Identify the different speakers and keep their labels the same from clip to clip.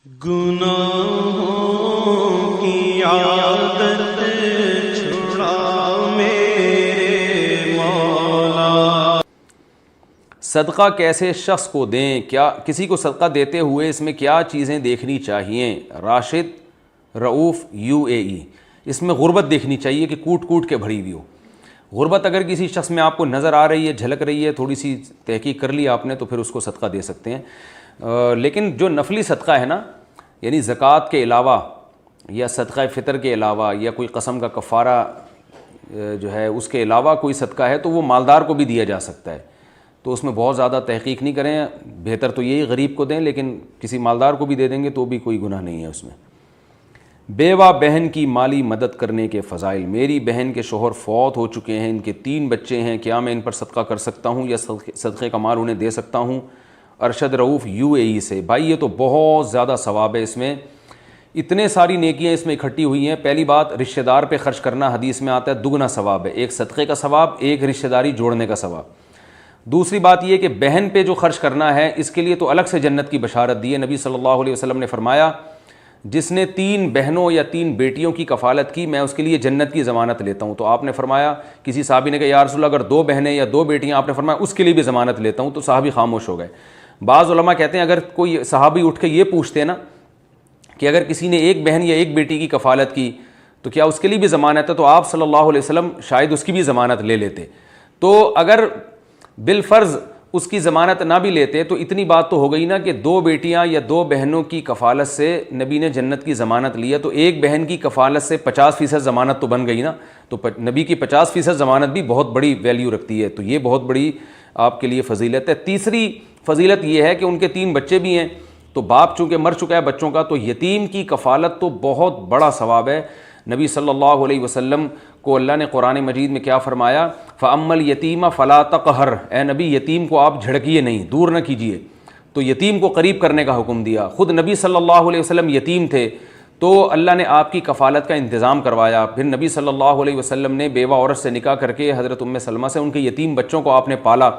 Speaker 1: گناہوں کی عادت چھڑا میرے مولا۔
Speaker 2: صدقہ کیسے شخص کو دیں؟ کیا کسی کو صدقہ دیتے ہوئے اس میں کیا چیزیں دیکھنی چاہیے؟ راشد رؤوف UAE۔ اس میں غربت دیکھنی چاہیے کہ کوٹ کوٹ کے بھری ہوئی ہو۔ غربت اگر کسی شخص میں آپ کو نظر آ رہی ہے، جھلک رہی ہے، تھوڑی سی تحقیق کر لی آپ نے، تو پھر اس کو صدقہ دے سکتے ہیں۔ لیکن جو نفلی صدقہ ہے نا، یعنی زکوٰۃ کے علاوہ یا صدقہ فطر کے علاوہ یا کوئی قسم کا کفارہ جو ہے اس کے علاوہ کوئی صدقہ ہے، تو وہ مالدار کو بھی دیا جا سکتا ہے۔ تو اس میں بہت زیادہ تحقیق نہیں کریں، بہتر تو یہی غریب کو دیں، لیکن کسی مالدار کو بھی دے دیں گے تو بھی کوئی گناہ نہیں ہے اس میں۔ بیوہ بہن کی مالی مدد کرنے کے فضائل۔ میری بہن کے شوہر فوت ہو چکے ہیں، ان کے 3 بچے ہیں، کیا میں ان پر صدقہ کر سکتا ہوں یا صدقے کا مال انہیں دے سکتا ہوں؟ ارشد رؤوف UAE سے۔ بھائی یہ تو بہت زیادہ ثواب ہے، اس میں اتنے ساری نیکیاں اس میں اکٹھی ہوئی ہیں۔ پہلی بات، رشتہ دار پہ خرچ کرنا حدیث میں آتا ہے دگنا ثواب ہے، ایک صدقے کا ثواب، ایک رشتہ داری جوڑنے کا ثواب۔ دوسری بات یہ کہ بہن پہ جو خرچ کرنا ہے اس کے لیے تو الگ سے جنت کی بشارت دی ہے۔ نبی صلی اللہ علیہ وسلم نے فرمایا جس نے 3 بہنوں یا 3 بیٹیوں کی کفالت کی میں اس کے لیے جنت کی ضمانت لیتا ہوں۔ تو آپ نے فرمایا، کسی صحابی نے کہا یا رسول اللہ اگر 2 بہنیں یا 2 بیٹیاں، آپ نے فرمایا اس کے لیے بھی ضمانت لیتا ہوں، تو صحابی خاموش ہو گئے۔ بعض علماء کہتے ہیں اگر کوئی صحابی اٹھ کے یہ پوچھتے نا کہ اگر کسی نے 1 بہن یا 1 بیٹی کی کفالت کی تو کیا اس کے لیے بھی ضمانت ہے، تو آپ صلی اللہ علیہ وسلم شاید اس کی بھی ضمانت لے لیتے۔ تو اگر بالفرض اس کی ضمانت نہ بھی لیتے تو اتنی بات تو ہو گئی نا کہ 2 بیٹیاں یا 2 بہنوں کی کفالت سے نبی نے جنت کی ضمانت لیا، تو 1 بہن کی کفالت سے 50% ضمانت تو بن گئی نا، تو نبی کی 50% ضمانت بھی بہت بڑی ویلیو رکھتی ہے، تو یہ بہت بڑی آپ کے لیے فضیلت ہے۔ تیسری فضیلت یہ ہے کہ ان کے 3 بچے بھی ہیں، تو باپ چونکہ مر چکا ہے بچوں کا، تو یتیم کی کفالت تو بہت بڑا ثواب ہے۔ نبی صلی اللہ علیہ وسلم کو اللہ نے قرآن مجید میں کیا فرمایا؟ فَأَمَّا الْيَتِيمَ فَلَا تَقْهَرْ، اے نبی یتیم کو آپ جھڑکیے نہیں، دور نہ کیجیے، تو یتیم کو قریب کرنے کا حکم دیا۔ خود نبی صلی اللہ علیہ وسلم یتیم تھے تو اللہ نے آپ کی کفالت کا انتظام کروایا۔ پھر نبی صلی اللہ علیہ وسلم نے بیوہ عورت سے نکاح کر کے حضرت سلمہ سے ان کے یتیم بچوں کو آپ نے پالا،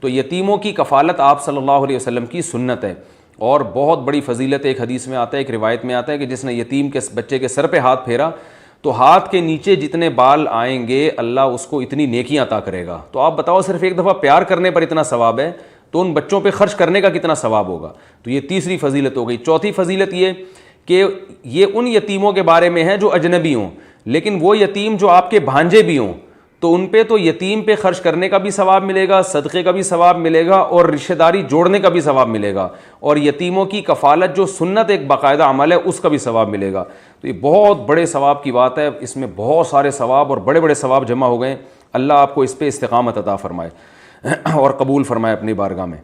Speaker 2: تو یتیموں کی کفالت آپ صلی اللہ علیہ وسلم کی سنت ہے اور بہت بڑی فضیلت۔ ایک حدیث میں آتا ہے، ایک روایت میں آتا ہے کہ جس نے یتیم کے بچے کے سر پہ ہاتھ پھیرا تو ہاتھ کے نیچے جتنے بال آئیں گے اللہ اس کو اتنی نیکیاں عطا کرے گا۔ تو آپ بتاؤ صرف ایک دفعہ پیار کرنے پر اتنا ثواب ہے تو ان بچوں پہ خرچ کرنے کا کتنا ثواب ہوگا؟ تو یہ تیسری فضیلت ہو گئی۔ چوتھی فضیلت یہ کہ یہ ان یتیموں کے بارے میں ہے جو اجنبی ہوں، لیکن وہ یتیم جو آپ کے بھانجے بھی ہوں تو ان پہ تو یتیم پہ خرچ کرنے کا بھی ثواب ملے گا، صدقے کا بھی ثواب ملے گا اور رشتہ داری جوڑنے کا بھی ثواب ملے گا، اور یتیموں کی کفالت جو سنت ایک باقاعدہ عمل ہے اس کا بھی ثواب ملے گا۔ تو یہ بہت بڑے ثواب کی بات ہے، اس میں بہت سارے ثواب اور بڑے بڑے ثواب جمع ہو گئے۔ اللہ آپ کو اس پہ استقامت عطا فرمائے اور قبول فرمائے اپنی بارگاہ میں۔